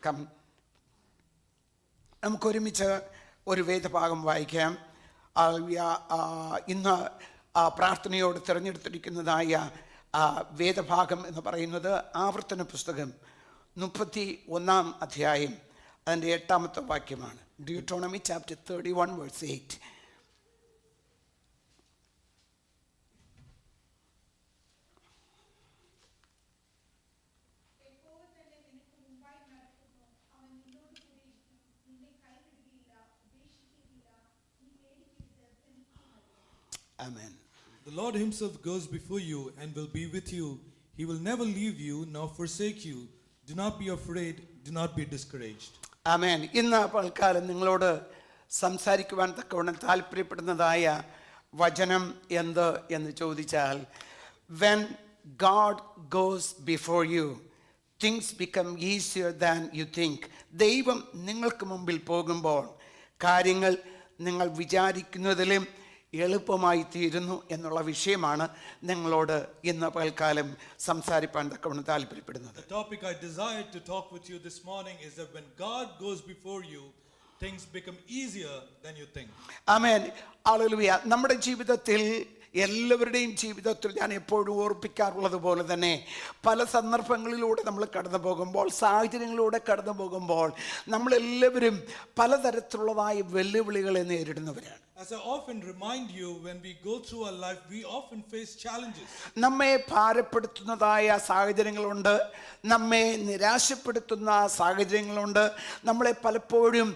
Come, നമുക്കൊരുമിച്ച് ഒരു വേദഭാഗം വായിക്കാം. ഇന്ന് പ്രാർത്ഥനയോട് തിരഞ്ഞെടുത്തിരിക്കുന്നതായ വേദഭാഗം എന്ന് പറയുന്നത് ആവർത്തന പുസ്തകം 31 അധ്യായം അതിൻ്റെ 8-ാമത്തെ വാക്യമാണ്. Deuteronomy chapter 31 verse 8. Amen. The Lord himself goes before you and will be with you. He will never leave you nor forsake you. Do not be afraid, do not be discouraged. ആമേൻ. ഇന്ന് പൽക്കാലം നിങ്ങളോട് സംസാരിക്കുവാൻ തക്കവണ്ണം താല്പര്യപ്പെടുന്നതായ വചനം എന്ത് എന്ന് ചോദിച്ചാൽ, when God goes before you, things become easier than you think. ദൈവം നിങ്ങൾക്ക് മുമ്പിൽ പോകുമ്പോൾ കാര്യങ്ങൾ നിങ്ങൾ വിചാരിക്കുന്നതിലും എളുപ്പമായി തീരുന്നു എന്നുള്ള വിഷയമാണ് നിങ്ങളോട് ഇന്ന് പൽക്കാലം സംസാരിപ്പാൻ തക്കവണ്ണം താല്പര്യപ്പെടുന്നത്. The topic I desire to talk with you this morning is that when God goes before you, things become easier than you think. Amen. Hallelujah. നമ്മുടെ ജീവിതത്തിൽ, എല്ലാവരുടെയും ജീവിതത്തിൽ ഞാൻ എപ്പോഴും ഓർപ്പിക്കാറുള്ളത് പോലെ തന്നെ പല സന്ദർഭങ്ങളിലൂടെ നമ്മൾ കടന്നു പോകുമ്പോൾ, സാഹചര്യങ്ങളിലൂടെ കടന്നു പോകുമ്പോൾ നമ്മളെല്ലാവരും പലതരത്തിലുള്ളതായ വെല്ലുവിളികളെ നേരിടുന്നവരാണ്. As I often remind you, when we go through our life, we often face challenges. നമ്മെ ഭാരപ്പെടുത്തുന്നതായ സാഹചര്യങ്ങളുണ്ട്, നമ്മെ നിരാശപ്പെടുത്തുന്ന സാഹചര്യങ്ങളുണ്ട്, നമ്മളെ പലപ്പോഴും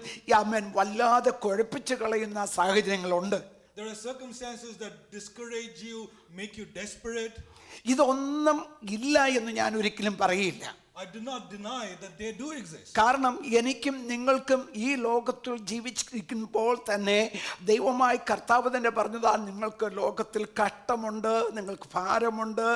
വല്ലാതെ കുഴപ്പിച്ച് കളയുന്ന സാഹചര്യങ്ങളുണ്ട്. There are circumstances that discourage you, make you desperate. ഇതൊന്നും ഇല്ല എന്ന് ഞാൻ ഒരിക്കലും പറയില്ല. I do not deny that they do exist. കാരണം എനിക്കും നിങ്ങൾക്കും ഈ ലോകത്തിൽ ജീവിച്ചിരിക്കുമ്പോൾ തന്നെ ദൈവമായി കർത്താവ് തന്നെ പറഞ്ഞതാ, നിങ്ങൾക്ക് ലോകത്തിൽ കഷ്ടമുണ്ട്, നിങ്ങൾക്ക് ഭാരമുണ്ട്,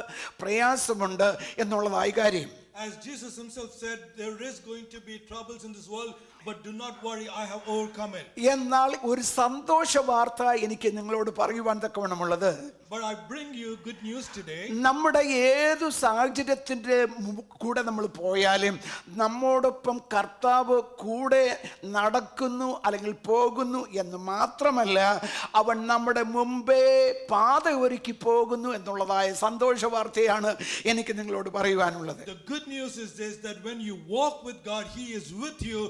പ്രയാസമുണ്ട് എന്നുള്ളതായ കാര്യം. As Jesus himself said, there is going to be troubles in this world, but do not worry, I have overcome it. എന്നാൽ ഒരു സന്തോഷ വാർത്ത എനിക്ക് നിങ്ങളോട് പറയുവാൻ തക്കവണ്ണമുള്ളത്, but I bring you good news today. നമ്മുടെ ഏതു സാഹചര്യത്തിൻ്റെ കൂടെ നമ്മൾ പോയാലും നമ്മോടൊപ്പം കർത്താവ് കൂടെ നടക്കുന്നു അല്ലെങ്കിൽ പോകുന്നു എന്ന് മാത്രമല്ല, അവൻ നമ്മുടെ മുമ്പേ പാത ഒരുക്കി പോകുന്നു എന്നുള്ളതായ സന്തോഷ വാർത്തയാണ് എനിക്ക് നിങ്ങളോട് പറയുവാനുള്ളത്. The good news is this, that when you walk with God, he is with you.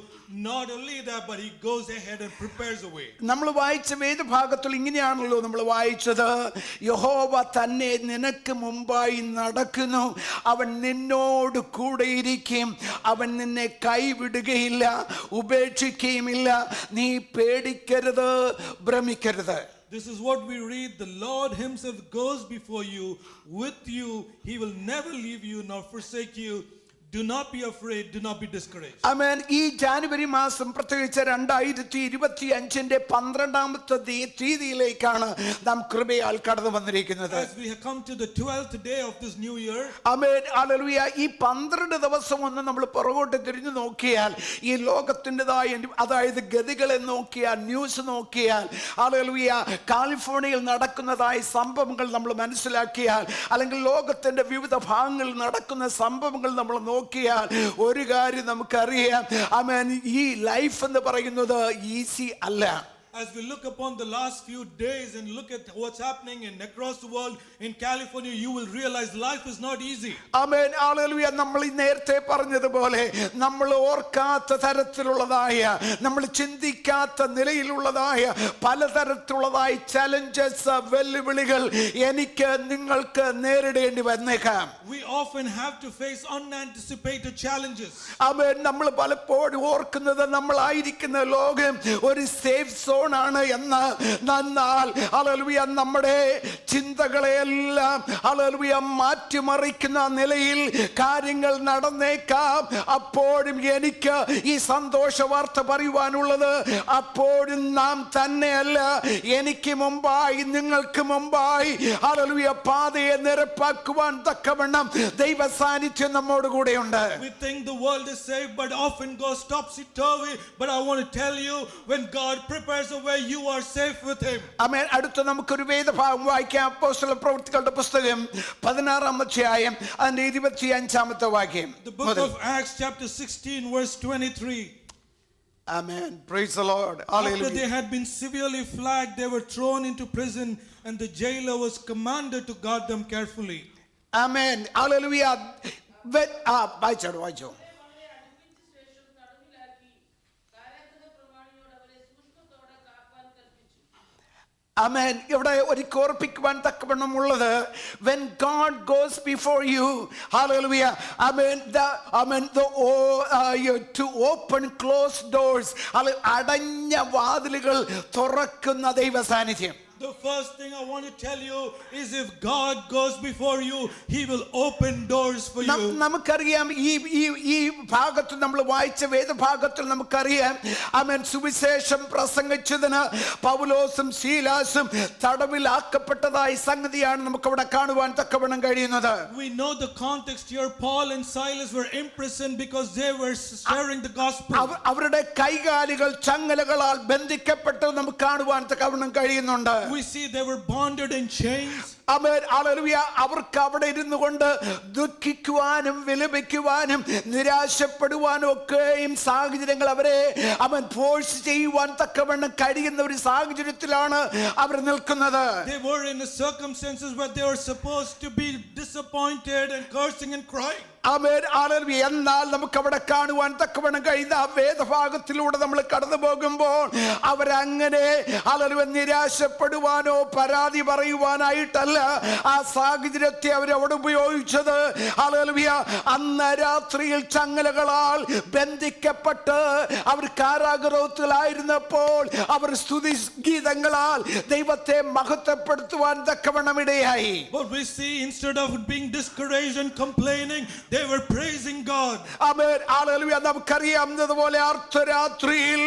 Not only that, but he goes ahead and prepares a way. നമ്മൾ വായിച്ച വേദഭാഗത്തിൽ ഇങ്ങനെയാണല്ലോ നമ്മൾ വായിച്ചത്, യഹോവ തന്നെ നിനക്ക് മുമ്പായി നടക്കുന്നു, അവൻ നിന്നോട് കൂടെ ഇരിക്കും, അവൻ നിന്നെ കൈവിടുകയില്ല, ഉപേക്ഷിക്കുകയുമില്ല, നീ പേടിക്കരുത്, ഭ്രമിക്കരുത്. This is what we read. The Lord himself goes before you, with you. He will never leave you nor forsake you. Do not be afraid, do not be discouraged. ആമേൻ. ഈ ജനുവരി മാസം പ്രത്യേകിച്ച് 2025 12ാമത്തെ തീയതിയിലേക്കാണ് നാം കൃപയാൽ കടന്നു വന്നിരിക്കുന്നത്. As we have come to the 12th day of this new year. Amen. Hallelujah. ഈ 12 ദിവസം ഒന്ന് നമ്മൾ പുറകോട്ട് തിരിഞ്ഞു നോക്കിയാൽ, ഈ ലോകത്തിൻ്റെതായ അതായത് ഗതികളെ നോക്കിയാൽ, ന്യൂസ് നോക്കിയാൽ, ഹല്ലേലൂയ, കാലിഫോർണിയയിൽ നടക്കുന്നതായ സംഭവങ്ങൾ നമ്മൾ മനസ്സിലാക്കിയാൽ, അല്ലെങ്കിൽ ലോകത്തിന്റെ വിവിധ ഭാഗങ്ങളിൽ നടക്കുന്ന സംഭവങ്ങൾ നമ്മൾ നോക്കിയാൽ ഒരു കാര്യം നമുക്കറിയാം, ആമേൻ, ഈ ലൈഫ് എന്ന് പറയുന്നത് ഈസി അല്ല. As we look upon the last few days and look at what's happening across the world, in California, you will realize life is not easy. Amen. Hallelujah. നമ്മൾ നേരത്തെ പറഞ്ഞതുപോലെ നമ്മൾ ഓർക്കാത്ത തരത്തിലുള്ളതായ, നമ്മൾ ചിന്തിക്കാത്ത നിലയിലുള്ളതായ പലതരത്തിലുള്ളതായ ചലഞ്ചസ്, വെല്ലുവിളികൾ എനിക്ക് നിങ്ങൾക്ക് നേരിടേണ്ടി വന്നേക്കാം. We often have to face unanticipated challenges. ആമേൻ. നമ്മൾ പലപ്പോഴും ഓർക്കുന്നത് നമ്മളായിരിക്കുന്ന ലോകം ഒരു സേഫ് സോൺ ആണ് എന്ന്. എന്നാൽ ഹല്ലേലൂയ, നമ്മുടെ ചിന്തകളെയെല്ലാം ഹല്ലേലൂയ മാറ്റിമറിക്കുന്ന നിലയിൽ കാര്യങ്ങൾ നടന്നേക്കാം. അപ്പോഴും എനിക്ക് ഈ സന്തോഷ വാർത്ത പറയുവാനുള്ളത്, അപ്പോഴും നാം തന്നെയല്ല, എനിക്ക് മുമ്പായി, നിങ്ങൾക്ക് മുമ്പായി ഹല്ലേലൂയ പാതയെ നിരപ്പാക്കുവാൻ തക്കവണ്ണം ദൈവ സാന്നിധ്യം നമ്മോട് കൂടെയുണ്ട്. We think the world is safe, but often goes topsy-turvy. But I want to tell you, when God prepares away, you are safe with him. ആമേൻ. അടുത്ത നമുക്കൊരു വേദഭാഗം വായിക്കാം. അപ്പോസ്തല പ്രവൃത്തികളുടെ പുസ്തകം 16-ാം അധ്യായം അതിന്റെ 25-ാമത്തെ വാക്യം. The book of Acts chapter 16 verse 23. Amen. Praise the Lord. After Hallelujah. they had been severely flogged, they were thrown into prison, and the jailer was commanded to guard them carefully. Amen. Hallelujah. വായിച്ചോ. Amen. ഇവിടെ ഒരിക്കൽ ഓർപ്പിക്കുവാൻ തക്കവണ്ണമുള്ളത്, when God goes before you, hallelujah, to open closed doors, അടഞ്ഞ വാതിലുകൾ തുറക്കുന്ന ദൈവ സാന്നിധ്യം. The first thing I want to tell you is if God goes before you, he will open doors for you. നമുക്കറിയാം ഈ ഭാഗത്ത് നമ്മൾ വായിച്ച വേദഭാഗത്തിൽ നമുക്കറിയാം, ആമേൻ, സുവിശേഷം പ്രസംഗിച്ചതിന് പൗലോസും ശീലാസും തടവിലാക്കപ്പെട്ടതായ സംഗതിയാണ് നമുക്ക് അവിടെ കാണുവാൻ തക്കവണ്ണം കഴിയുന്നത്. We know the context here. Paul and Silas were imprisoned because they were sharing the gospel. അവരുടെ കൈകാലുകൾ ചങ്ങലകളാൽ ബന്ധിക്കപ്പെട്ടത് നമുക്ക് കാണുവാൻ തക്കവണ്ണം കഴിയുന്നുണ്ട്. We see they were bonded in chains. Amen. Hallelujah. അവർക്ക് അവിടെ ഇരുന്നു കൊണ്ട് ദുഃഖിക്കുവാനും വിലപിക്കുവാനും നിരാശപ്പെടുവാനും ഒക്കെയും സാഹചര്യങ്ങൾ അവരെ ഫോഴ്സ് ചെയ്യുവാൻ തക്കവണ്ണം കഴിയുന്ന ഒരു സാഹചര്യത്തിലാണ് അവർ നിൽക്കുന്നത്. They were in the circumstances where they were supposed to be disappointed and cursing and crying. Amen. Hallelujah. എന്നാൽ നമുക്ക് അവിടെ കാണുവാൻ തക്കവണ്ണം കഴിയുന്ന ആ വേദഭാഗത്തിലൂടെ നമ്മൾ കടന്നു പോകുമ്പോൾ അവരങ്ങനെ ഹല്ലേലൂയ നിരാശപ്പെടുവാനോ പരാതി പറയുവാനായിട്ടല്ല ആ സാഹചര്യത്തെ അവരവിടെ ഉപയോഗിച്ചത്. ഹല്ലേലൂയ. അന്ന് രാത്രിയിൽ ചങ്ങലകളാൽ ബന്ധിക്കപ്പെട്ട് അവർ കാരാഗൃഹത്തിലായിരുന്നപ്പോൾ അവർ സ്തുതി ഗീതങ്ങളാൽ ദൈവത്തെ മഹത്വപ്പെടുത്തുവാൻ തക്കവണ്ണം ഇടയായി. But we see instead of being discouraged and complaining, they were praising God. Amen. Hallelujah. നമുക്കറിയാവുന്നതുപോലെ അർദ്ധരാത്രിയിൽ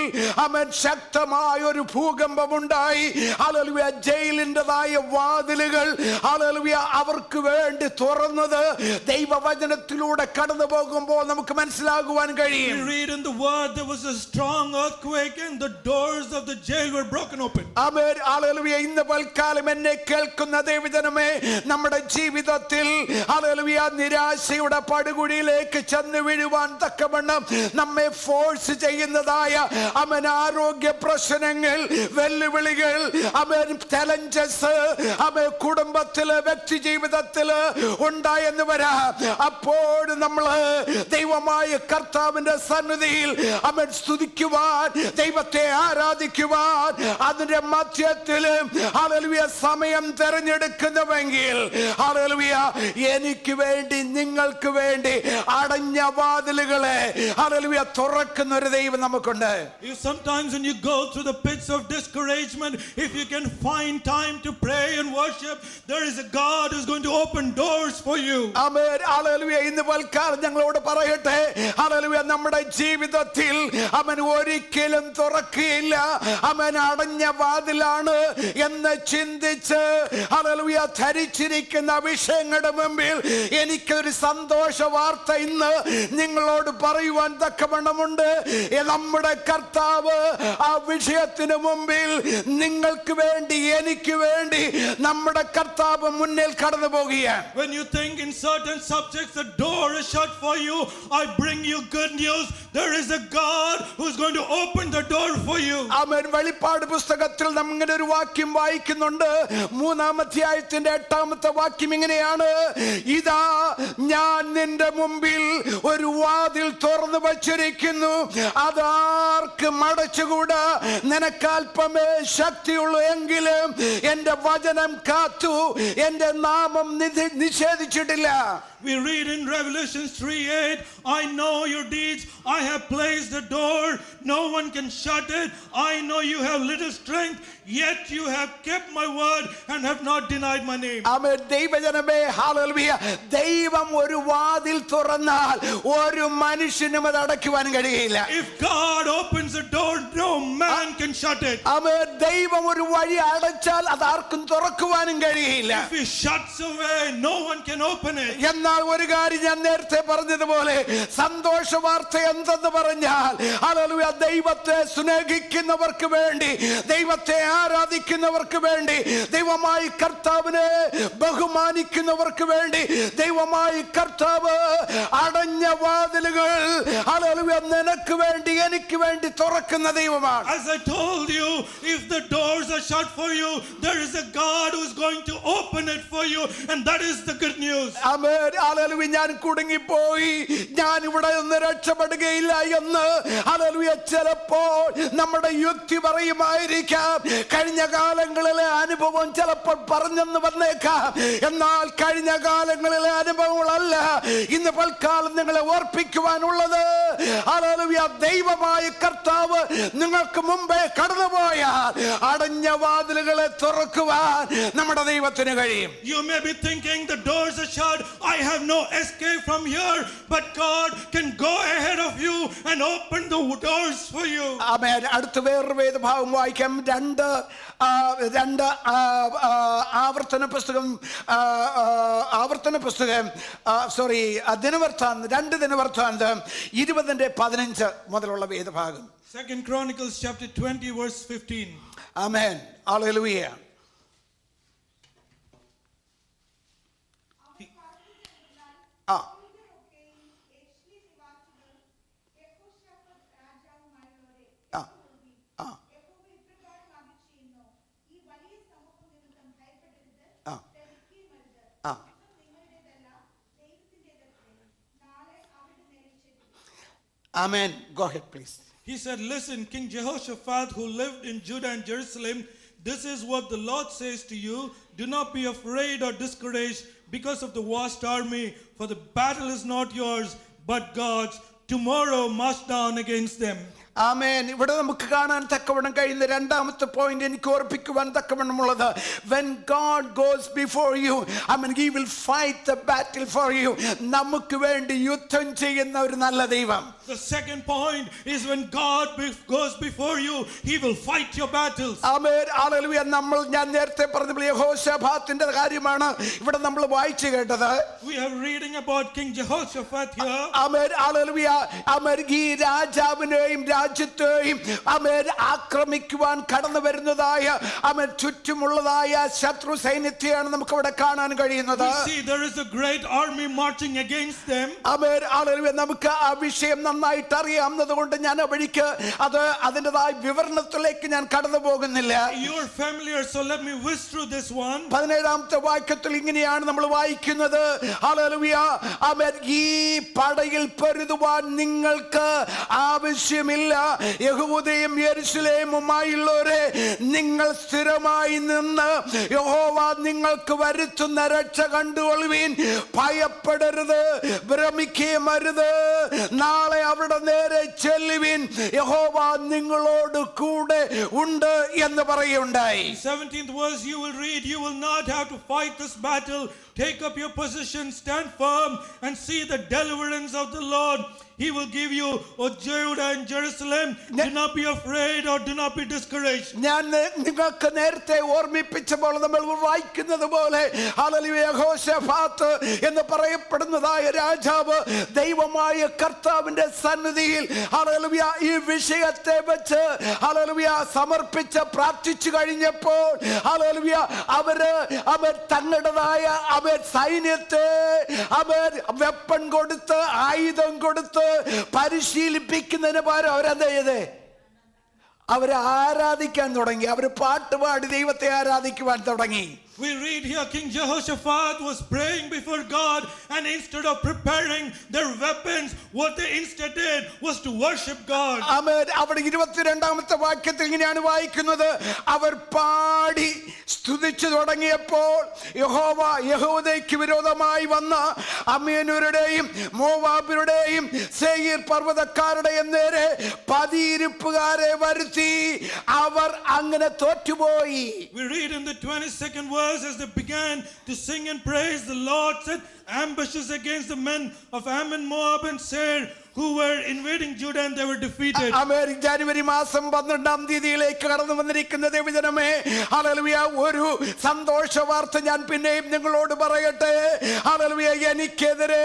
ആമേൻ ശക്തമായ ഒരു ഭൂകമ്പമുണ്ടായി. ഹല്ലേലൂയ. ജയിലിൻ്റെതായ വാതിലുകൾ ഹല്ലേലൂയ അവർക്ക് വേണ്ടി തുറന്നത് ദൈവവചനത്തിലൂടെ കടന്നു പോകുമ്പോൾ നമുക്ക് മനസ്സിലാകുവാൻ കഴിയും. We read in the word there was a strong earthquake and the doors of the jail were broken open. Amen. Hallelujah. ഇന്ന് പൽക്കാലം എന്നെ കേൾക്കുന്ന ദൈവജനമേ, നമ്മുടെ ജീവിതത്തിൽ ഹല്ലേലൂയ നിരാശയുടെ പടുകുഴിയിലേക്ക് ചെന്ന് വീഴുവാൻ തക്കവണ്ണം നമ്മെ ഫോഴ്സ് ചെയ്യുന്നതായ ആമേൻ ആരോഗ്യ പ്രശ്നങ്ങൾ, വെല്ലുവിളികൾ, ആമേൻ ചലഞ്ചസ് ആമേൻ കുടുംബത്തില് വ്യക്തി ജീവിതത്തില് ഉണ്ടായെന്ന് വരാം. അപ്പോൾ നമ്മൾ ദൈവമായ കർത്താവിന്റെ സന്നിധിയിൽ ആമേൻ സ്തുതിക്കുവാൻ, ദൈവത്തെ ആരാധിക്കുവാൻ അതിന്റെ മധ്യത്തിൽ ഹല്ലേലൂയ സമയം തിരഞ്ഞെടുക്കുന്നുവെങ്കിൽ ഹല്ലേലൂയ എനിക്ക് വേണ്ടി നിങ്ങൾക്ക് വേണ്ടി അടഞ്ഞ വാതിലുകളെ ഹല്ലേലൂയ തുറക്കുന്ന ഒരു ദൈവം നമുക്കുണ്ട്. Sometimes when you go through the pits of discouragement, if you can find time to pray and worship, there is a God who's going to open doors for you. Amen. Hallelujah. ഇന്ന് പൽക്കാലം ഞങ്ങളോട് പറയട്ടെ, hallelujah, നമ്മുടെ ജീവിതത്തിൽ അവൻ ഒരിക്കലും തുറക്കുകയില്ല, അവൻ അടഞ്ഞ വാതിലാണ് എന്ന് ചിന്തിച്ച് ഹല്ലേലൂയ ധരിച്ചിരിക്കുന്ന വിഷയങ്ങളുടെ മുമ്പിൽ എനിക്കൊരു സന്തോഷ വാർത്ത ഇന്ന് നിങ്ങളോട് പറയുവാൻ തക്കവണ്ണമുണ്ട്. നമ്മുടെ കർത്താവ് ആ വിഷയത്തിന് മുമ്പിൽ നിങ്ങൾക്ക് വേണ്ടി എനിക്ക് വേണ്ടി നമ്മുടെ കർത്താവ് മുന്നിൽ കടന്നു പോകുകയാണ്. When you think in certain subjects the door is shut for you, I bring you good news. There is a God who's going to open the door for you. ആമേൻ. വെളിപ്പാട് പുസ്തകത്തിൽ നാം ഇങ്ങനെ ഒരു വാക്യം വായിക്കുന്നുണ്ട്. 3-ാം അധ്യായത്തിന്റെ 8-ാമത്തെ വാക്യം ഇങ്ങനെയാണ്: ഇതാ ഞാൻ നിന്റെ മുമ്പിൽ ഒരു വാതിൽ തുറന്നു വച്ചിരിക്കുന്നു, അതാർക്ക് മടച്ചുകൂടാ. നിനക്കൽപ്പമേ ശക്തിയുള്ളൂ എങ്കിലും എന്റെ വചനം കാത്തു, എന്റെ നാമം നിഷേധിച്ചിട്ടില്ല. We read in Revelation 3:8, I know your deeds, I have placed the door, no one can shut it. I know you have little strength, yet you have kept my word and have not denied my name. ആമേൻ. ദൈവജനമേ, hallelujah. ദൈവം ഒരു വാതിൽ തുറന്നാൽ ഒരു മനുഷ്യനും അത് അടയ്ക്കുവാൻ കഴിയില്ല. If God opens the door, no man can shut it. ആമേൻ. ദൈവം ഒരു വഴി അടച്ചാൽ അത് ആർക്കും തുറക്കുവാനും കഴിയില്ല. കഴിയുകയില്ല. If he shuts away, no one can open it. എന്നാൽ ഒരു കാര്യം ഞാൻ നേരത്തെ പറഞ്ഞതുപോലെ സന്തോഷ വാർത്ത എന്തെന്ന് പറഞ്ഞാൽ ഹല്ലേലൂയ, ദൈവത്തെ സ്നേഹിക്കുന്നവർക്ക് വേണ്ടി, ദൈവത്തെ ആരാധിക്കുന്നവർക്ക് വേണ്ടി, ദൈവമായി കർത്താവിനെ ബഹുമാനിക്കുന്നവർക്ക് വേണ്ടി ദൈവമായി കർത്താവ് അടഞ്ഞ വാതിലുകൾ ഹല്ലേലൂയ നിനക്ക് വേണ്ടി എനിക്ക് വേണ്ടി തുറക്കുന്ന ദൈവമാണ്. As I told you, if the doors are shut for you, there is a God who is going to open it for you, and that is the good news. Amen. Hallelujah. ഞാൻ കുടുങ്ങിപ്പോയി, ഞാൻ ഇവിടെ നിന്ന് രക്ഷപ്പെടുകയില്ല എന്ന് hallelujah ചിലപ്പോൾ നമ്മുടെ യുക്തി പറയുമായിരിക്കാം. കഴിഞ്ഞ കാലങ്ങളിലെ അനുഭവം ചിലപ്പോൾ പറഞ്ഞെന്ന് വന്നേക്കാം. എന്നാൽ കഴിഞ്ഞ കാലങ്ങളിലെ അനുഭവങ്ങളല്ല ഇന്ന് പൽക്കാലം നിങ്ങളെ ഓർപ്പിക്കുവാനുള്ളത്. ഹല്ലേലൂയ, ദൈവമായ കർത്താവ് നിങ്ങൾക്ക് മുമ്പേ കടന്നുപോയാൽ അടഞ്ഞ വാതിലുകളെ തുറക്കുവാൻ നമ്മുടെ ദൈവത്തിന് കഴിയും. You may be thinking the doors are shut, I have no escape from here, but God can go ahead of you and open the doors for you. ആമേൻ. അടുത്ത വേറൊരു വേദഭാഗം വായിക്കാം. രണ്ട് ആവർത്തന പുസ്തകം ദിനവൃത്താന്തം 20:15 മുതലുള്ള വേദഭാഗം. 2 Chronicles chapter 20 verse 15. ആമേൻ. ഹല്ലേലൂയ. ആ Amen. Go ahead, please. He said, listen, King Jehoshaphat, who lived in Judah and Jerusalem, this is what the Lord says to you. Do not be afraid or discouraged because of the vast army, for the battle is not yours, but God's. Tomorrow march down against them. ആമേൻ. ഇവിടെ നമുക്ക് കാണാൻ തക്കവണ്ണം കഴിയുന്ന രണ്ടാമത്തെ point എനിക്ക് ഓർപ്പിക്കുവാൻ തക്കവണ്ണമുള്ളത്, when God goes before you, I mean he will fight the battle for you. നമുക്ക് വേണ്ടി യുദ്ധം ചെയ്യുന്ന ഒരു നല്ല ദൈവം. The second point is when God goes before you, he will fight your battles. Amen. Hallelujah. ഞാൻ നേരത്തെ പറഞ്ഞ യഹോശാഫാത്തിന്റെ കാര്യമാണ് ഇവിടെ നമ്മൾ വായിച്ചു കേട്ടത്. We are reading about King Jehoshaphat here. ആമേൻ. ഹല്ലേലൂയ. ആമേൻ. ഈ രാജാവിനെയും രാജ്യത്തെയും ആമേൻ ആക്രമിക്കുവാൻ കടന്നു വരുന്നതായ ആമേൻ ചുറ്റുമുള്ളതായ ശത്രു സൈന്യത്തെയാണ് നമുക്ക് അവിടെ കാണാൻ കഴിയുന്നത്. We see there is a great army marching against them. Amen. Hallelujah. നമുക്ക് ആ വിഷയം നന്നായിട്ട് അറിയാവുന്നതുകൊണ്ട് ഞാൻ വഴിക്ക് അതിൻ്റെതായ വിവരണത്തിലേക്ക് ഞാൻ കടന്നു പോകുന്നില്ല. You are familiar, so let me whiz through this one. 17ാമത്തെ വാക്യത്തിൽ ഇങ്ങനെയാണ് നമ്മൾ വായിക്കുന്നത്. ഹല്ലേലൂയ. ആമേൻ. ഈ പടയിൽ പൊരുതുവാൻ നിങ്ങൾക്ക് ആവശ്യമില്ല. യഹൂദയും യെരൂശലേമുമായുള്ളവരെ, നിങ്ങൾ സ്ഥിരമായി നിന്ന് യഹോവ നിങ്ങൾക്ക് വരുത്തുന്ന രക്ഷ കണ്ടുകൊള്ളുവിൻ. ഭയപ്പെടരുത്, ഭ്രമിക്കുകയും അരുത്. നാളെ അവരുടെ നേരെ ചെല്ലുവിൻ, യഹോവ നിങ്ങളോട് കൂടെ ഉണ്ട് എന്ന് പറയുകയുണ്ടായി. 17th verse you will read, you will not have to fight this battle. Take up your position, stand firm, and see the deliverance of the Lord. He will give you, O Judah and Jerusalem. Do not be afraid or do not be discouraged. ഞാൻ നിങ്ങൾക്ക് നേരത്തെ ഓർമ്മിപ്പിച്ചപ്പോൾ നമ്മൾ വായിക്കുന്നത് പോലെ hallelujah, Jehoshaphat എന്ന് പറയപ്പെടുന്നതായ രാജാവ് ദൈവമായ കർത്താവിന്റെ സന്നിധിയിൽ ഹല്ലേലൂയ ഈ വിഷയത്തെ വെച്ച് ഹല്ലേലൂയ സമർപ്പിച്ച് പ്രാർത്ഥിച്ചു കഴിഞ്ഞപ്പോൾ ഹല്ലേലൂയ അവർ തങ്ങളുടേതായ സൈന്യത്തെ വെപ്പൺ കൊടുത്ത് ആയുധം കൊടുത്ത് പരിശീലിപ്പിക്കുന്നതിന് പകരം അവരെന്താ ചെയ്തേ? അവരെ ആരാധിക്കാൻ തുടങ്ങി. അവർ പാട്ടുപാടി ദൈവത്തെ ആരാധിക്കുവാൻ തുടങ്ങി. We read here King Jehoshaphat was praying before God, and instead of preparing their weapons, what they instead did was to worship God. ആമേൻ. അവിടെ 22ാമത്തെ വാക്യത്തിൽ ഇങ്ങനെയാണ് വായിക്കുന്നത്, അവർ പാടി സ്തുതിച്ചു തുടങ്ങിയപ്പോൾ യഹോവ യഹൂദയ്ക്ക് വിരോധമായി വന്ന അമ്മോന്യരുടെയും മോവാബിയരുടെയും സേയീർ പർവ്വതക്കാരുടെയും നേരെ പതിയിരിപ്പുകാരെ വരുത്തി. അവർ അങ്ങനെ തോറ്റുപോയി. We read in the 22nd verse, as they began to sing and praise, the Lord set ambushes against the men of Ammon, Moab, and Seir, who were invading Judah and they were defeated. ജനുവരി മാസം 12-ാം തീയതിയിലേക്ക് കടന്നു വന്നിരിക്കുന്ന ദൈവജനമേ, hallelujah, ഒരു സന്തോഷ വാർത്ത ഞാൻ പിന്നെയും നിങ്ങളോട് പറയട്ടെ. ഹല്ലേലൂയ, എനിക്കെതിരെ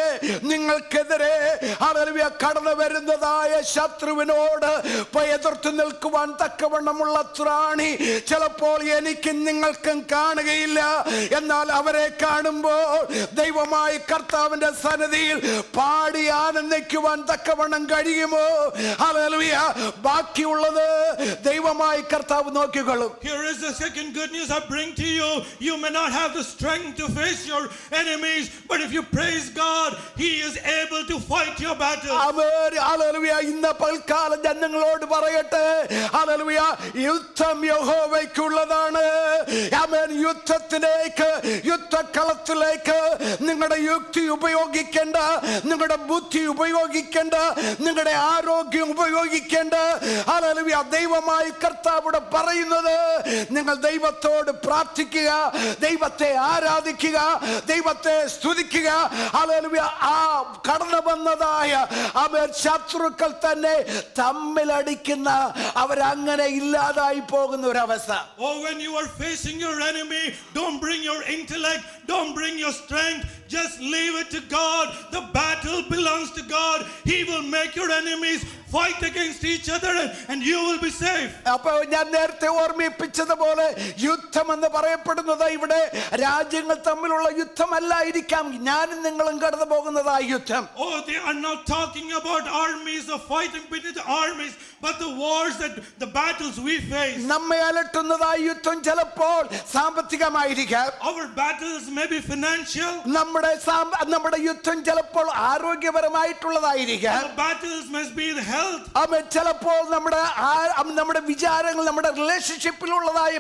നിങ്ങൾക്കെതിരെ ഹല്ലേലൂയ കടന്നു വരുന്നതായ ശത്രുവിനോട് എതിർത്ത് നിൽക്കുവാൻ തക്കവണ്ണമുള്ള ത്രാണി ചിലപ്പോൾ എനിക്കും നിങ്ങൾക്കും കാണുകയില്ല. എന്നാൽ അവരെ കാണുമ്പോൾ ദൈവമായ കർത്താവിന്റെ സന്നിധിയിൽ പാടി ആനന്ദിക്കുവാൻ തക്കവണ്ണം കഴിയുമോ? ഹല്ലേലൂയ. ബാക്കിയുള്ളത് ദൈവമായ കർത്താവ് നോക്കിക്കൊള്ളും. Here is the second good news I bring to you. You may not have the strength to face your enemies, but if you praise God, He is able to fight your battle. Hallelujah. ഇന്ന് പൽക്കാലം ജനങ്ങളോട് പറയട്ടെ, hallelujah, യുദ്ധം യഹോവയ്ക്കുള്ളതാണ്. ആമേൻ. യുദ്ധത്തിലേക്ക്, യുദ്ധക്കളത്തിലേക്ക് നിങ്ങളുടെ യുക്തി ഉപയോഗിക്കേണ്ട, നിങ്ങളുടെ ബുദ്ധി ഉപയോഗിക്കേണ്ട, നിങ്ങളുടെ ആരോഗ്യം ഉപയോഗിക്കേണ്ട. ഹല്ലേലൂയ. ദൈവമായി കർത്താവിടെ പറയുന്നത്, നിങ്ങൾ ദൈവത്തോട് പ്രാർത്ഥിക്കുക, ദൈവത്തെ ആരാധിക്കുക, ദൈവത്തെ സ്തുതിക്കുക. ഹല്ലേലൂയ. ആ കടന്നു വന്നതായ ആമേൻ ശത്രുക്കൾ തന്നെ തമ്മിലടിക്കുന്ന, അവരങ്ങനെ ഇല്ലാതായി പോകുന്ന ഒരവസ്ഥ. Oh, when you are facing your enemy, don't bring your intellect, don't bring your strength, just leave it to God. The battle belongs to God. He will make your enemies fight against each other and you will be safe. അപ്പോൾ ഞാൻ നേരത്തെ ഓർമ്മിപ്പിച്ചതുപോലെ യുദ്ധം എന്ന് പറയപ്പെടുന്നത് ഇവിടെ രാജ്യങ്ങൾ തമ്മിലുള്ള യുദ്ധമല്ലായിരിക്കാം, ഞാനും നിങ്ങളും കടന്നു പോകുന്നതായ യുദ്ധം. Oh, they are not talking about armies or fighting between the armies, but the wars, that the battles we face. നമ്മെ അലട്ടുന്നതായ യുദ്ധം ചിലപ്പോൾ സാമ്പത്തികമായിരിക്കാം. Our battles may be financial. നമ്മുടെ യുദ്ധം ചിലപ്പോൾ ആരോഗ്യപരമായിട്ടുള്ളതായിരിക്കാം. Our battles must be the health. ചിലപ്പോൾ നമ്മുടെ വിചാരങ്ങൾ, നമ്മുടെ റിലേഷൻഷിപ്പിലുള്ളതായ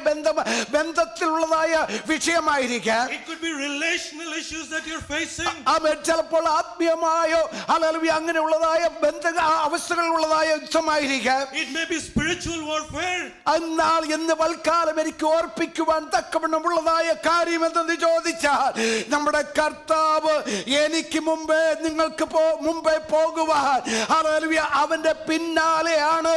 ബന്ധത്തിലുള്ളതായ വിഷയമായിരിക്കാം. It could be relational issues that you're facing. ചിലപ്പോൾ ആത്മീയമായോ അല്ലെങ്കിൽ അങ്ങനെയുള്ളതായ അവസ്ഥകളുള്ളതായ യുദ്ധമായിരിക്കാം. It may be spiritual warfare. എന്നാൽ ഇന്ന് വൽക്കാലം എനിക്ക് ഓർപ്പിക്കുവാൻ തക്കവണ്ണമുള്ളതായ കാര്യം എന്തെന്ന് ചോദിച്ചാൽ, നമ്മുടെ കർത്താവ് എനിക്ക് മുമ്പേ, നിങ്ങൾക്ക് മുമ്പേ പോകുവാൻ, ഹല്ലേലൂയ, അവന്റെ പിന്നാലെയാണ്.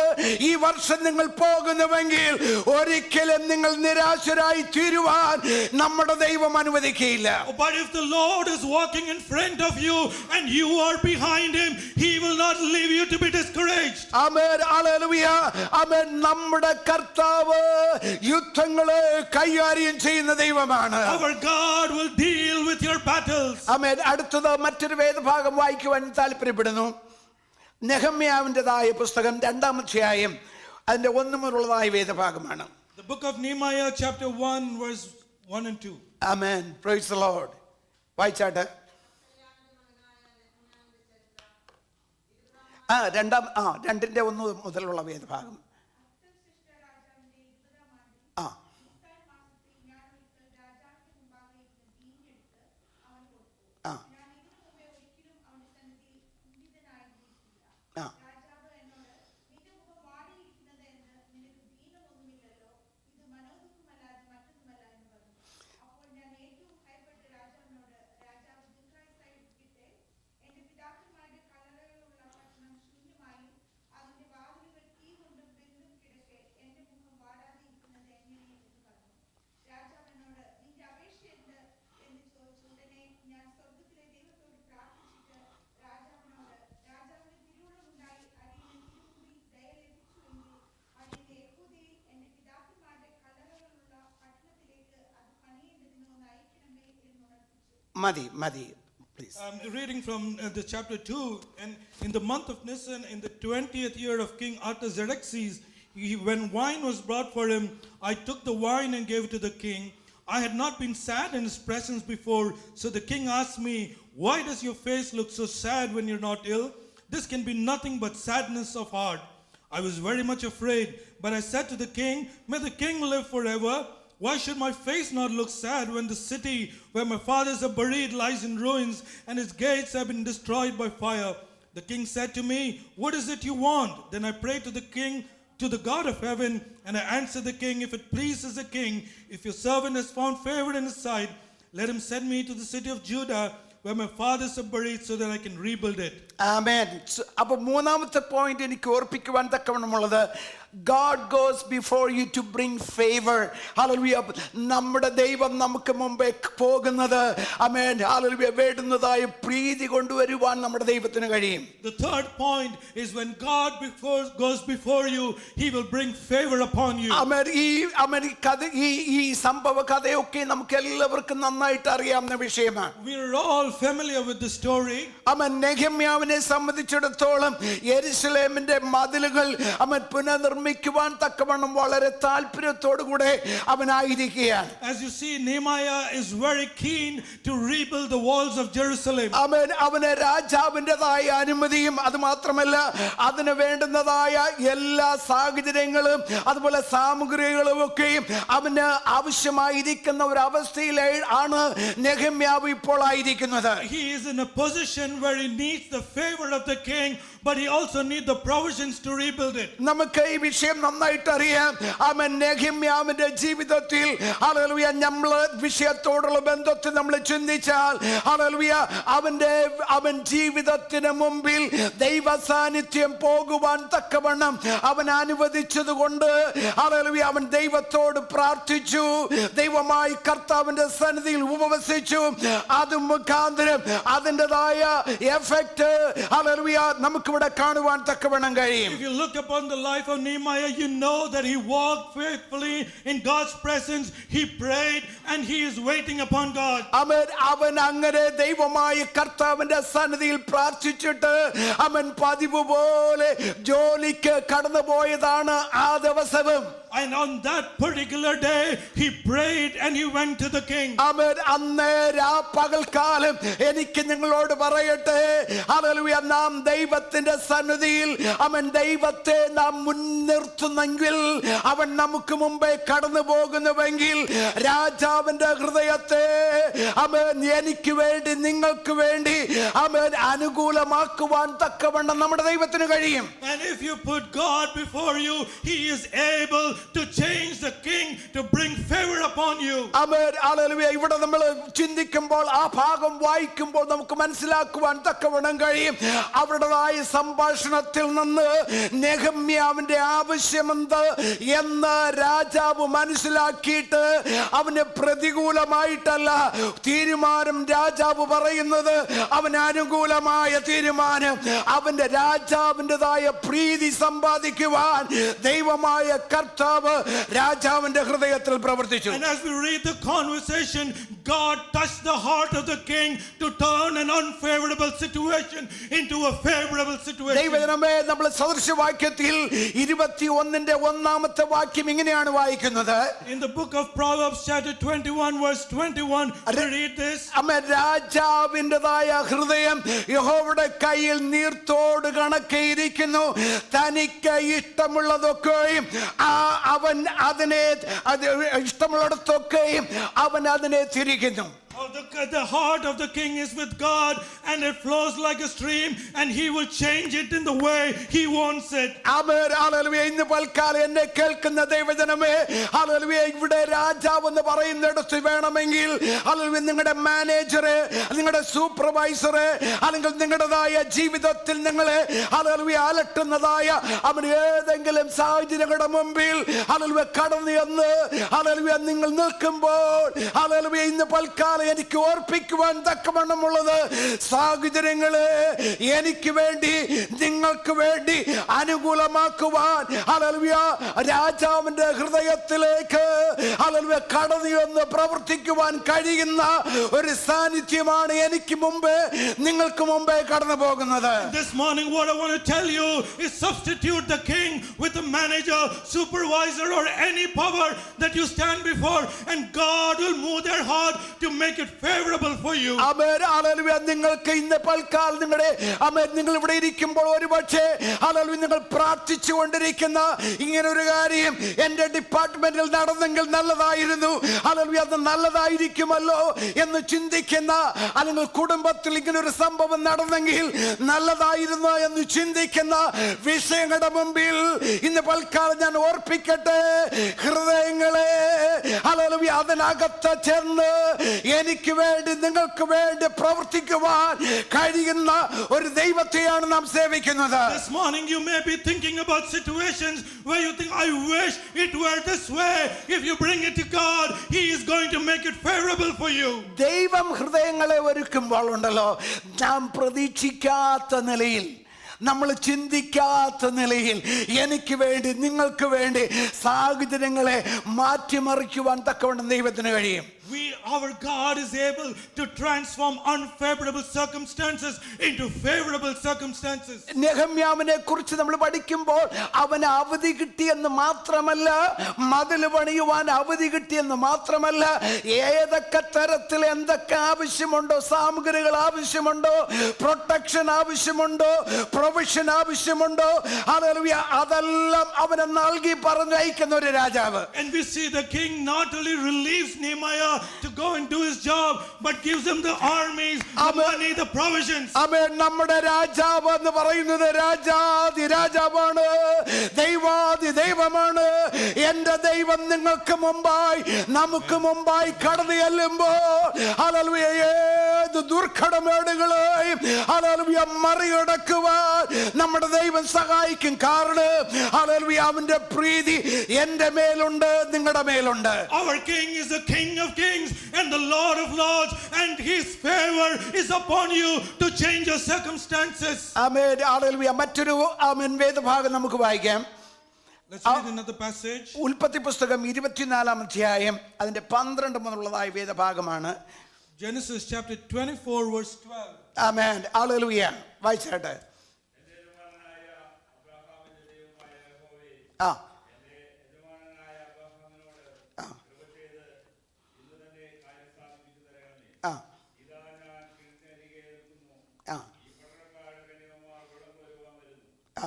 ഈ വർഷം നിങ്ങൾ പോകുന്നുവെങ്കിൽ ഒരിക്കലും നിങ്ങൾ നിരാശരായി തീരുവാൻ നമ്മുടെ ദൈവം അനുവദിക്കുകയില്ല. But if the Lord is walking in front of you and you are behind him, he will not leave you to be discouraged. ആമേൻ. ഹല്ലേലൂയ. ആമേൻ. നമ്മുടെ കർത്താവ് യുദ്ധങ്ങളെ കൈകാര്യം ചെയ്യുന്ന ദൈവമാണ്. Our God will deal with your battles. ആമേൻ. അടുത്തത് മറ്റൊരു വേദഭാഗം വായിക്കുവാൻ താല്പര്യപ്പെടുന്നു. നെഹമ്യാവിൻ്റെതായ പുസ്തകം 2-ാം അധ്യായം അതിന്റെ 1 മുതലുള്ളതായ വേദഭാഗമാണ്. The book of Nehemiah chapter 1 verse 1 and 2. ആമേൻ. Praise the Lord. വായിച്ചാട്ടെ. 2-ന്റെ 1 മുതലുള്ള വേദഭാഗം. മതി. Please. I'm reading from the chapter 2, and in the month of Nisan, in the 20th year of King Artaxerxes, when wine was brought for him, I took the wine and gave it to the king. I had not been sad in his presence before, so the king asked me, "Why does your face look so sad when you're not ill? This can be nothing but sadness of heart." I was very much afraid, but I said to the king, "May the king live forever. Why should my face not look sad when the city where my fathers are buried lies in ruins and its gates have been destroyed by fire?" The king said to me, "What is it you want?" Then I prayed to the king, to the God of heaven, and I answered the king, "If it pleases the king, if your servant has found favor in his sight, let him send me to the city of Judah, where my fathers are buried so that I can rebuild it. ആമേൻ. അപ്പൊ മൂന്നാമത്തെ point എനിക്ക് ഓർപ്പിക്കുവാൻ തക്കവണ്ണമുള്ളത്, God goes before you to bring favor. Hallelujah. നമ്മുടെ ദൈവം നമുക്ക് മുമ്പേ പോകുന്നത്, ആമേൻ, hallelujah, വേണ്ടുന്നതായ പ്രീതി കൊണ്ടുവരുവാൻ നമ്മുടെ ദൈവത്തിന് കഴിയും. The third point is when God goes before you, he will bring favor upon you. ആമേൻ. ഈ സംഭവ കഥയൊക്കെ നമുക്ക് എല്ലാവർക്കും നന്നായിട്ട് അറിയാവുന്ന വിഷയമാണ്. We are all familiar with the story. ആമേൻ. നെഹെമ്യാവിനെ സംബന്ധിച്ചിടത്തോളം യെരുശലേമിന്റെ മതിലുകൾ അവൻ പുനർനിർമ്മിക്കുവാൻ തക്കവണ്ണം വളരെ താല്പര്യത്തോടുകൂടെ അവനായിരിക്കുകയാണ്. As you see, Nehemiah is very keen to rebuild the walls of Jerusalem. ആമേൻ. അവന് രാജാവിൻ്റെതായ അനുമതിയും അത് മാത്രമല്ല അതിന് വേണ്ടുന്നതായ എല്ലാ സാഹചര്യങ്ങളും അതുപോലെ സാമഗ്രികളും ഒക്കെയും അവന് ആവശ്യമായിരിക്കുന്ന ഒരു അവസ്ഥയിലാണ് നെഹെമ്യാവ് ഇപ്പോൾ ആയിരിക്കുന്നത്. He is in a position where he needs the favor of the king, but he also needs the provisions to rebuild it. നമുക്ക് ഈ വിഷയം നന്നായിട്ട് അറിയാം. ആമേൻ. നെഹെമ്യാവിന്റെ ജീവിതത്തിൽ, ഹല്ലേലൂയ, നമ്മൾ വിഷയത്തോടുള്ള ബന്ധത്തിൽ നമ്മൾ ചിന്തിച്ചാൽ, ഹല്ലേലൂയ, അവൻ ജീവിതത്തിന് മുമ്പിൽ ദൈവ സാന്നിധ്യം പോകുവാൻ തക്കവണ്ണം അവൻ അനുവദിച്ചത് കൊണ്ട്, ഹല്ലേലൂയ, അവൻ ദൈവത്തോട് പ്രാർത്ഥിച്ചു, ദൈവമായി കർത്താവിന്റെ സന്നിധിയിൽ ഉപവസിച്ചു. അത് മുഖാന്തരം അതിൻ്റെതായ എഫക്റ്റ്, ഹല്ലേലൂയ, നമുക്കിവിടെ കാണുവാൻ തക്കവണ്ണം കഴിയും. If you look upon the life of Nehemiah, you know that he walked faithfully in God's presence. He prayed and he is waiting upon God. അവൻ അങ്ങനെ ദൈവമായ കർത്താവിന്റെ സന്നിധിയിൽ പ്രാർത്ഥിച്ചിട്ട് അവൻ പതിവ് പോലെ ജോലിക്ക് കടന്നുപോയതാണ് ആ ദിവസവും. And on that particular day, he prayed and he went to the king. അവൻ അന്നേരം ആ പകൽക്കാലം എനിക്ക് നിങ്ങളോട് പറയട്ടെ, ഹല്ലേലൂയ, നാം ദൈവത്തിന്റെ സന്നിധിയിൽ അവൻ ദൈവത്തെ നാം മുൻനിർത്തുന്നെങ്കിൽ, അവൻ നമുക്ക് മുമ്പേ കടന്നു പോകുന്നുവെങ്കിൽ, രാജാവിന്റെ ഹൃദയത്തെ അവൻ എനിക്ക് വേണ്ടി നിങ്ങൾക്ക് വേണ്ടി അവൻ അനുകൂലമാക്കുവാൻ തക്കവണ്ണം നമ്മുടെ ദൈവത്തിന് കഴിയും. And if you put God before you, he is able to change the king to bring favor upon you. Amen. Hallelujah. ഇവിടെ നമ്മൾ ചിന്തിക്കുമ്പോൾ ആ ഭാഗം വായിക്കുമ്പോൾ നമുക്ക് മനസ്സിലാക്കുവാൻ തക്കവണ്ണം കഴിയും. അവരുടേതായ സംഭാഷണത്തിൽ നിന്ന് നെഹെമ്യാവിന്റെ ആവശ്യമെന്ത് എന്ന് രാജാവ് മനസ്സിലാക്കിയിട്ട് അവന് പ്രതികൂലമായിട്ടല്ല തീരുമാനം രാജാവ് പറയുന്നത്, അവന് അനുകൂലമായ തീരുമാനം. അവന്റെ രാജാവിൻ്റെതായ പ്രീതി സമ്പാദിക്കുവാൻ ദൈവമായ കർത്താവ് രാജാവിന്റെ ഹൃദയത്തിൽ പ്രവർത്തിച്ചു. And as we read the conversation, God touched the heart of the king to turn an unfavorable situation into a favorable situation. ദൈവജനമേ, നമ്മൾ സദൃശവാക്യത്തിൽ 21-ന്റെ 1-ാമത്തെ വാക്യം ഇങ്ങനെയാണ് വായിക്കുന്നത്. In the book of Proverbs chapter 21 verse 21, we read this. രാജാവിൻ്റെതായ ഹൃദയം യഹോവയുടെ കയ്യിൽ നീർത്തോട് കണക്കെയിരിക്കുന്നു, തനിക്ക് ഇഷ്ടമുള്ളതൊക്കെയും അവൻ അതിനെ ഇഷ്ടമുള്ളിടത്തൊക്കെയും അവൻ അതിനെ തിരിക്കുന്നു. The heart of the king is with God and it flows like a stream and he will change it in the way he wants it. Amen. Hallelujah. ഇന്ന് പൽക്കാലം എന്നെ കേൾക്കുന്ന ദൈവജനമേ, ഹല്ലേലൂയ, ഇവിടെ രാജാവ് എന്ന് പറയുന്നിടത്ത് വേണമെങ്കിൽ, ഹല്ലേലൂയ, നിങ്ങളുടെ മാനേജറെ, നിങ്ങളുടെ സൂപ്പർവൈസറെ, അല്ലെങ്കിൽ നിങ്ങളുടേതായ ജീവിതത്തിൽ നിങ്ങളെ, ഹല്ലേലൂയ, അലട്ടുന്നതായ അവൻ ഏതെങ്കിലും സാഹചര്യങ്ങളുടെ മുമ്പിൽ, ഹല്ലേലൂയ, കടന്നു എന്ന്, ഹല്ലേലൂയ, നിങ്ങൾ നിൽക്കുമ്പോൾ, ഹല്ലേലൂയ, ഇന്ന് പൽക്കാലം എനിക്ക് ഓർപ്പിക്കുവാൻ തക്കവണ്ണമുള്ളത്, സാഹചര്യങ്ങളെ എനിക്ക് വേണ്ടി നിങ്ങൾക്ക് വേണ്ടി അനുകൂലമാക്കുവാൻ, ഹല്ലേലൂയ, രാജാവിന്റെ ഹൃദയത്തിലേക്ക്, ഹല്ലേലൂയ, കടന്നു എന്ന് പ്രവർത്തിക്കുവാൻ കഴിയുന്ന ഒരു സാന്നിധ്യമാണ് എനിക്ക് മുമ്പേ നിങ്ങൾക്ക് മുമ്പേ കടന്നു പോകുന്നത്. This morning what I want to tell you is substitute the king with a manager, supervisor or any power that you stand before and God will move their heart to make it favorable for you. Amen. Hallelujah. നിങ്ങൾക്ക് ഇന്ന് പൽക്കാലം നിങ്ങൾ ഇവിടെ ഇരിക്കുമ്പോൾ ഒരുപക്ഷേ, hallelujah, നിങ്ങൾ പ്രാർത്ഥിച്ചു കൊണ്ടിരിക്കുന്ന ഇങ്ങനെ ഒരു കാര്യം എന്റെ ഡിപ്പാർട്ട്മെന്റിൽ നടന്നെങ്കിൽ നല്ലതായിരുന്നു, ഹല്ലേലൂയ, അത് നല്ലതായിരിക്കുമല്ലോ എന്ന് ചിന്തിക്കുന്ന, അല്ലെങ്കിൽ കുടുംബത്തിൽ ഇങ്ങനെ ഒരു സംഭവം നടന്നെങ്കിൽ നല്ലതായിരുന്നു എന്ന് ചിന്തിക്കുന്ന വിഷയങ്ങളുടെ മുമ്പിൽ ഇന്ന് പൽക്കാലം ഞാൻ ഓർപ്പിക്കട്ടെ, ഹൃദയങ്ങളെ, ഹല്ലേലൂയ, അതിനകത്ത് ചെന്ന് എനിക്ക് വേണ്ടി നിങ്ങൾക്ക് വേണ്ടി പ്രവർത്തിക്കുവാൻ കഴിയുന്ന ഒരു ദൈവത്തെയാണ് നാം സേവിക്കുന്നത്. This morning you may be thinking about situations where you think, I wish it were this way. If you bring it to God, He is going to make it favorable for you. ദൈവം ഹൃദയങ്ങളെ ഒരുക്കുമ്പോൾ ഉണ്ടല്ലോ, നാം പ്രതീക്ഷിക്കാത്ത നിലയിൽ, നമ്മൾ ചിന്തിക്കാത്ത നിലയിൽ എനിക്ക് വേണ്ടി നിങ്ങൾക്ക് വേണ്ടി സാഹചര്യങ്ങളെ മാറ്റിമറിക്കുവാൻ തക്കവണ്ണം ദൈവത്തിന് കഴിയും. Our God is able to transform unfavorable circumstances into favorable circumstances. നെഹമ്യാവിനെ കുറിച്ച് നമ്മൾ പഠിക്കുമ്പോൾ അവന് അവധി കിട്ടിയെന്ന് മാത്രമല്ല, മതിൽ പണിയുവാൻ അവധി കിട്ടിയെന്ന് മാത്രമല്ല, ഏതൊക്കെ തരത്തിൽ എന്തൊക്കെ ആവശ്യമുണ്ടോ, സാമഗ്രികൾ ആവശ്യമുണ്ടോ, പ്രൊട്ടക്ഷൻ ആവശ്യമുണ്ടോ, പ്രൊവിഷൻ ആവശ്യമുണ്ടോ, അതെല്ലാം അവന് നൽകി പറഞ്ഞയക്കുന്ന ഒരു രാജാവ്. And we see the king not only relieves Nehemiah to go and do his job, but gives him the armies, the money, the provisions. ആമേൻ. നമ്മുടെ രാജാവ് എന്ന് പറയുന്നത് രാജാതി രാജാവാണ്, ദൈവാതി ദൈവമാണ്. എന്റെ ദൈവം നിങ്ങൾക്ക് മുമ്പായി, നമുക്ക് മുമ്പായി കടന്നു ചെല്ലുമ്പോൾ ഹല്ലേലൂയ, ഏത് ദുർഘടമേടുകളെയും ഹല്ലേലൂയ മറികടക്കുവാൻ നമ്മുടെ ദൈവം സഹായിക്കും. കാരണം ഹല്ലേലൂയ, അവന്റെ പ്രീതി എന്റെ മേലുണ്ട്, നിങ്ങളുടെ മേലുണ്ട്. Our king is the king of kings and the Lord of lords, and his favor is upon you to change your circumstances. Amen. Hallelujah. മറ്റൊരു ആമേൻ വേദഭാഗം നമുക്ക് വായിക്കാം. Let's read another passage. ഉൽപ്പത്തി പുസ്തകം 24-ാം അധ്യായം അതിന്റെ 12 മുതലുള്ളതായ വേദഭാഗമാണ്. Genesis chapter 24 verse 12. ആമേൻ. Hallelujah. വായിച്ചാട്ടെ. ആ ആ ആ ആ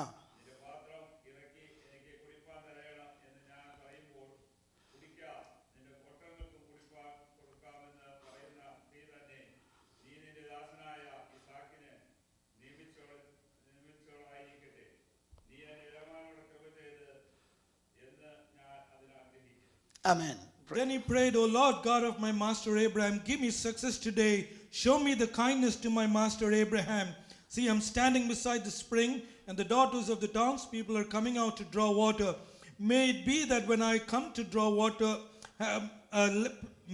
Amen. Then he prayed, O Lord God of my master Abraham, give me success today. Show me the kindness to my master Abraham. See, I'm standing beside the spring, and the daughters of the townspeople are coming out to draw water. May it be that when I come to draw water,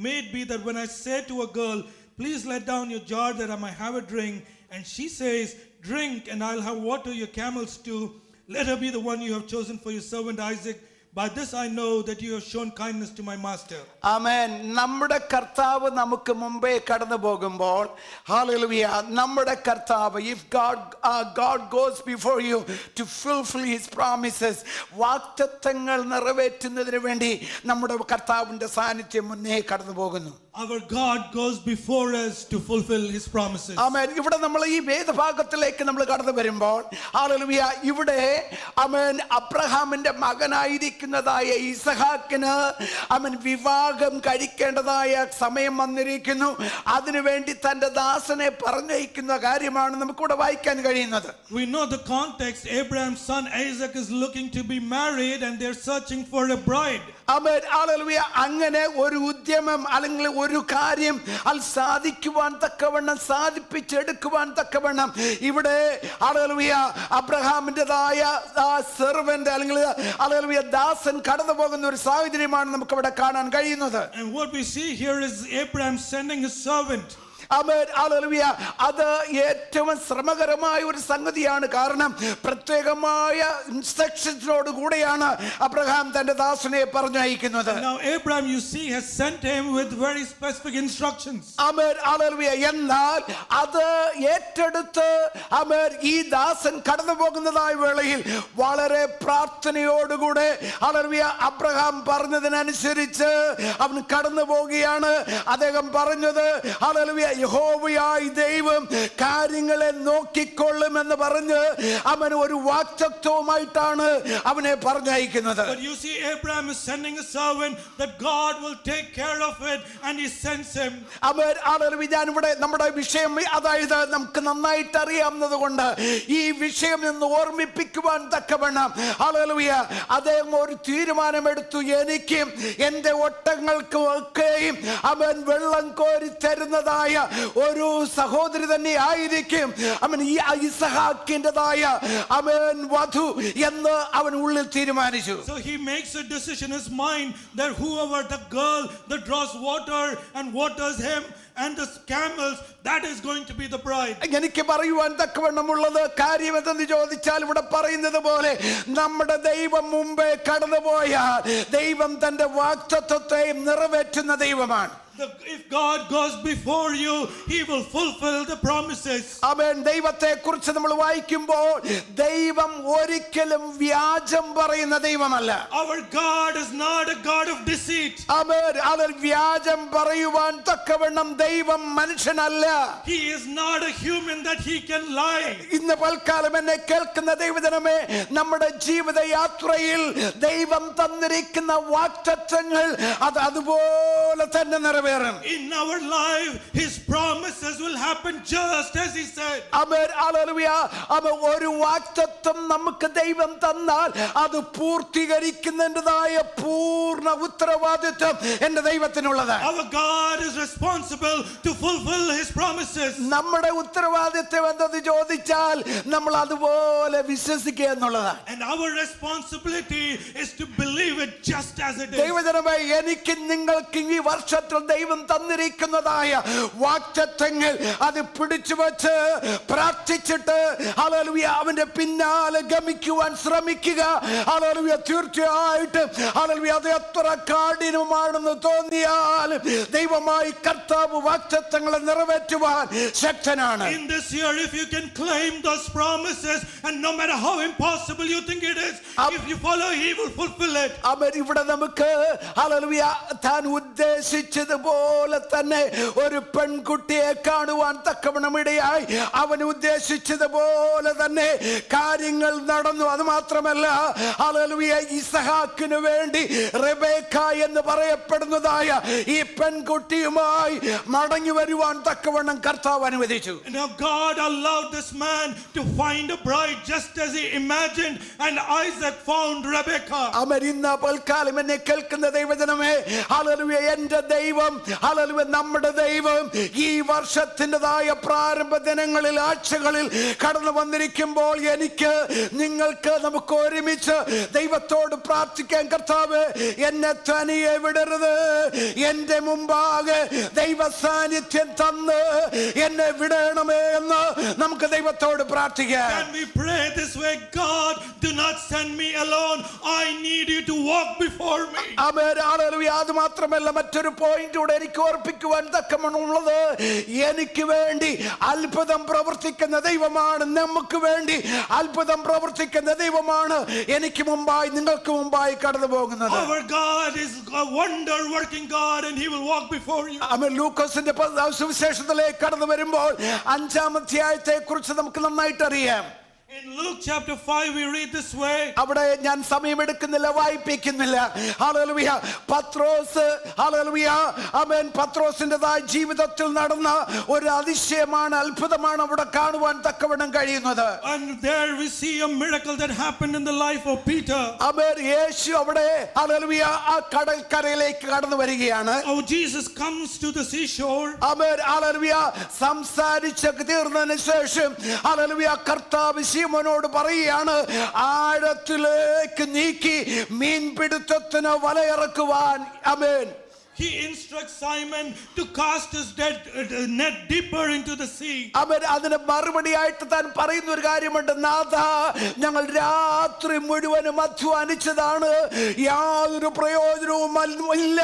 may it be that when I say to a girl, please let down your jar that I might have a drink, and she says, drink, and I'll have water your camels too. Let her be the one you have chosen for your servant Isaac. By this I know that you have shown kindness to my master. ആമേൻ. നമ്മുടെ കർത്താവ് നമുക്ക് മുമ്പേ കടന്നു പോകുമ്പോൾ hallelujah, നമ്മുടെ കർത്താവ്, if God goes before you to fulfill his promises, വാഗ്ദത്തങ്ങൾ നിറവേറ്റുന്നതിന് വേണ്ടി നമ്മുടെ കർത്താവിന്റെ സാന്നിധ്യം മുന്നേ കടന്നു പോകുന്നു. Our God goes before us to fulfill his promises. ആമേൻ. ഇവിടെ നമ്മൾ ഈ വേദഭാഗത്തിലേക്ക് നമ്മൾ കടന്നു വരുമ്പോൾ ഹല്ലേലൂയ, ഇവിടെ ആമേൻ, അബ്രഹാമിന്റെ മകനായിരിക്കുന്നതായ ഇസഹാക്കിന് ആമേൻ വിവാഹം കഴിക്കേണ്ടതായ സമയം വന്നിരിക്കുന്നു. അതിനുവേണ്ടി തന്റെ ദാസനെ പറഞ്ഞയക്കുന്ന കാര്യമാണ് നമുക്കിവിടെ വായിക്കാൻ കഴിയുന്നത്. We know the context. Abraham's son Isaac is looking to be married, and they're searching for a bride. Amen. Hallelujah. അങ്ങനെ ഒരു ഉദ്യമം അല്ലെങ്കിൽ ഒരു കാര്യം അത് സാധിക്കുവാൻ തക്കവണ്ണം, സാധിപ്പിച്ചെടുക്കുവാൻ തക്കവണ്ണം ഇവിടെ ഹല്ലേലൂയ അബ്രഹാമിൻ്റെതായ സെർവന്റ് അല്ലെങ്കിൽ ഹല്ലേലൂയ ദാസൻ കടന്നു പോകുന്ന ഒരു സാഹചര്യമാണ് നമുക്ക് ഇവിടെ കാണാൻ കഴിയുന്നത്. And what we see here is Abraham sending his servant. Amen. Hallelujah. അത് ഏറ്റവും ശ്രമകരമായ ഒരു സംഗതിയാണ്. കാരണം പ്രത്യേകമായ ഇൻസ്ട്രക്ഷൻസിനോട് കൂടെയാണ് അബ്രഹാം തന്റെ ദാസനെ പറഞ്ഞയക്കുന്നത്. Now Abraham, you see, has sent him with very specific instructions. Amen. Hallelujah. എന്നാൽ അത് ഏറ്റെടുത്ത് ആമേൻ ഈ ദാസൻ കടന്നു പോകുന്നതായ വേളയിൽ വളരെ പ്രാർത്ഥനയോടുകൂടെ ഹല്ലേലൂയ അബ്രഹാം പറഞ്ഞതിനനുസരിച്ച് അവൻ കടന്നു പോവുകയാണ്. അദ്ദേഹം പറഞ്ഞത് ഹല്ലേലൂയ, യഹോവയായ ദൈവം കാര്യങ്ങളെ നോക്കിക്കൊള്ളുമെന്ന് പറഞ്ഞ് അവൻ ഒരു വാക്തത്വമായിട്ടാണ് അവനെ പറഞ്ഞയക്കുന്നത്. But you see, Abraham is sending a servant that God will take care of it, and he sends him. അവൻ ഞാനിവിടെ നമ്മുടെ വിഷയം അതായത് നമുക്ക് നന്നായിട്ട് അറിയാവുന്നത് കൊണ്ട് ഈ വിഷയം നിന്ന് ഓർമ്മിപ്പിക്കുവാൻ തക്കവണ്ണം ഹല്ലേലൂയ അദ്ദേഹം ഒരു തീരുമാനമെടുത്തു. എനിക്കും എൻ്റെ ഒട്ടകങ്ങൾക്കും ഒക്കെയും അവൻ വെള്ളം കോരി തരുന്നതായ ഒരു സഹോദരി തന്നെ ആയിരിക്കും അവൻ ഈ ഇസഹാക്കിൻ്റെതായ അവൻ വധു എന്ന് അവൻ ഉള്ളിൽ തീരുമാനിച്ചു. So he makes a decision in his mind that whoever the girl that draws water and waters him and the camels, that is going to be the bride. എനിക്ക് പറയുവാൻ തക്കവണ്ണമുള്ളത് കാര്യം എന്തെന്ന് ചോദിച്ചാൽ ഇവിടെ പറയുന്നത് പോലെ നമ്മുടെ ദൈവം മുമ്പേ കടന്നുപോയാൽ ദൈവം തന്റെ വാഗ്ദത്തത്തെ നിറവേറ്റുന്ന ദൈവമാണ്. If God goes before you, he will fulfill the promises. ആമേൻ. ദൈവത്തെ കുറിച്ച് നമ്മൾ വായിക്കുമ്പോൾ ദൈവം ഒരിക്കലും വ്യാജം പറയുന്ന ദൈവമല്ല. Our God is not a God of deceit. ആമേൻ. അവർ വ്യാജം പറയുവാൻ തക്കവണ്ണം ദൈവം മനുഷ്യനല്ല. He is not a human that he can lie. ഇന്ന് പൽക്കാലം എന്നെ കേൾക്കുന്ന ദൈവജനമേ, നമ്മുടെ ജീവിത യാത്രയിൽ ദൈവം തന്നിരിക്കുന്ന വാഗ്ദത്തങ്ങൾ അത് അതുപോലെ തന്നെ നിറവേറും. In our life, his promises will happen just as he said. Amen. Hallelujah. ഒരു വാഗ്ദത്തം നമുക്ക് ദൈവം തന്നാൽ അത് പൂർത്തീകരിക്കുന്നതിൻ്റെതായ പൂർണ്ണ ഉത്തരവാദിത്വം എൻ്റെ ദൈവത്തിനുള്ളതാണ്. Our God is responsible to fulfill his promises. നമ്മുടെ ഉത്തരവാദിത്വം എന്തെന്ന് ചോദിച്ചാൽ നമ്മൾ അതുപോലെ വിശ്വസിക്കുക എന്നുള്ളതാണ്. And our responsibility is to believe it just as it is. ദൈവജനമേ, എനിക്ക് നിങ്ങൾക്ക് ഈ വർഷത്തിൽ ദൈവം തന്നിരിക്കുന്നതായ വാഗ്ദത്തങ്ങൾ അത് പിടിച്ചു വച്ച് പ്രാർത്ഥിച്ചിട്ട് ഹല്ലേലൂയ അവന്റെ പിന്നാലെ ഗമിക്കുവാൻ ശ്രമിക്കുക. ഹല്ലേലൂയ. തീർച്ചയായിട്ടും ഹല്ലേലൂയ അത് എത്ര കാഠിനമാണെന്ന് തോന്നിയാൽ ദൈവമായി കർത്താവ് വാഗ്ദത്തങ്ങളെ നിറവേറ്റുവാൻ ശക്തനാണ്. In this year, if you can claim those promises, and no matter how impossible you think it is, if you follow, he will fulfill it. അവൻ ഇവിടെ നമുക്ക് ഹല്ലേലൂയ താൻ ഉദ്ദേശിച്ചതുപോലെ തന്നെ ഒരു പെൺകുട്ടിയെ കാണുവാൻ തക്കവണ്ണം ഇടയായി. അവൻ ഉദ്ദേശിച്ചതുപോലെ തന്നെ കാര്യങ്ങൾ നടന്നു. അത് മാത്രമല്ല ഹല്ലേലൂയ ഇസഹാക്കിനു വേണ്ടി റെബേക്ക എന്ന് പറയപ്പെടുന്നതായ ഈ പെൺകുട്ടിയുമായി മടങ്ങി വരുവാൻ തക്കവണ്ണം കർത്താവ് അനുവദിച്ചു. Now God allowed this man to find a bride just as he imagined, and Isaac found Rebekah. അവൻ ഇന്ന് പൽക്കാലം എന്നെ കേൾക്കുന്ന ദൈവജനമേ, ഹല്ലേലൂയ എൻ്റെ ദൈവം ഹല്ലേലൂയ നമ്മുടെ ദൈവം ഈ വർഷത്തിൻ്റെതായ പ്രാരംഭ ദിനങ്ങളിൽ ആഴ്ചകളിൽ കടന്നു വന്നിരിക്കുമ്പോൾ എനിക്ക് നിങ്ങൾക്ക് നമുക്ക് ഒരുമിച്ച് ദൈവത്തോട് പ്രാർത്ഥിക്കാൻ, കർത്താവ് എന്നെ തനിയെ വിടരുത്, എൻ്റെ മുമ്പാകെ ദൈവ സാന്നിധ്യം തന്ന് എന്നെ വിടണമേ എന്ന് നമുക്ക് ദൈവത്തോട് പ്രാർത്ഥിക്കാം. Can we pray this way? God, do not send me alone. I need you to walk before me. Amen. Hallelujah. അത് മാത്രമല്ല മറ്റൊരു പോയിന്റ് കൂടെ എനിക്ക് ഓർപ്പിക്കുവാൻ തക്കമുള്ളത്, എനിക്ക് വേണ്ടി അത്ഭുതം പ്രവർത്തിക്കുന്ന ദൈവമാണ്, നമുക്ക് വേണ്ടി അത്ഭുതം പ്രവർത്തിക്കുന്ന ദൈവമാണ് എനിക്ക് മുമ്പായി നിങ്ങൾക്ക് മുമ്പായി കടന്നു പോകുന്നത്. Our God is a wonder working God, and he will walk before you. ആമേൻ. ലൂക്കോസിന്റെ സുവിശേഷത്തിലേക്ക് കടന്നു വരുമ്പോൾ 5-ാം അധ്യായത്തെ കുറിച്ച് നമുക്ക് നന്നായിട്ട് അറിയാം. In Luke chapter 5 we read this way. അവിടെ ഞാൻ സമയമെടുക്കുന്നില്ല, വായിപ്പിക്കുന്നില്ല. ഹല്ലേലൂയ. പത്രോസ് ഹല്ലേലൂയ ആമേൻ പത്രോസിൻ്റെതായ ജീവിതത്തിൽ നടന്ന ഒരു അതിശയമാണ്, അത്ഭുതമാണ് അവിടെ കാണുവാൻ തക്കവണ്ണം കഴിയുന്നത്. And there we see a miracle that happened in the life of Peter. ആമേൻ. യേശു അവിടെ ഹല്ലേലൂയ ആ കടൽക്കരയിലേക്ക് കടന്നു വരികയാണ്. Oh, Jesus comes to the seashore. Amen. Hallelujah. സംസാരിച്ച് തീർന്നതിന് ശേഷം ഹല്ലേലൂയ കർത്താവ് ശിമോനോട് പറയുകയാണ്, ആഴത്തിലേക്ക് നീക്കി മീൻപിടുത്തത്തിന് വലയിറക്കുവാൻ. ആമേൻ. He instructs Simon to cast his net deeper into the sea. അവൻ അതിന് മറുപടിയായിട്ട് താൻ പറയുന്ന ഒരു കാര്യമുണ്ട്, നാഥാ ഞങ്ങൾ രാത്രി മുഴുവനും അധ്വാനിച്ചതാണ്, യാതൊരു പ്രയോജനവും ഇല്ല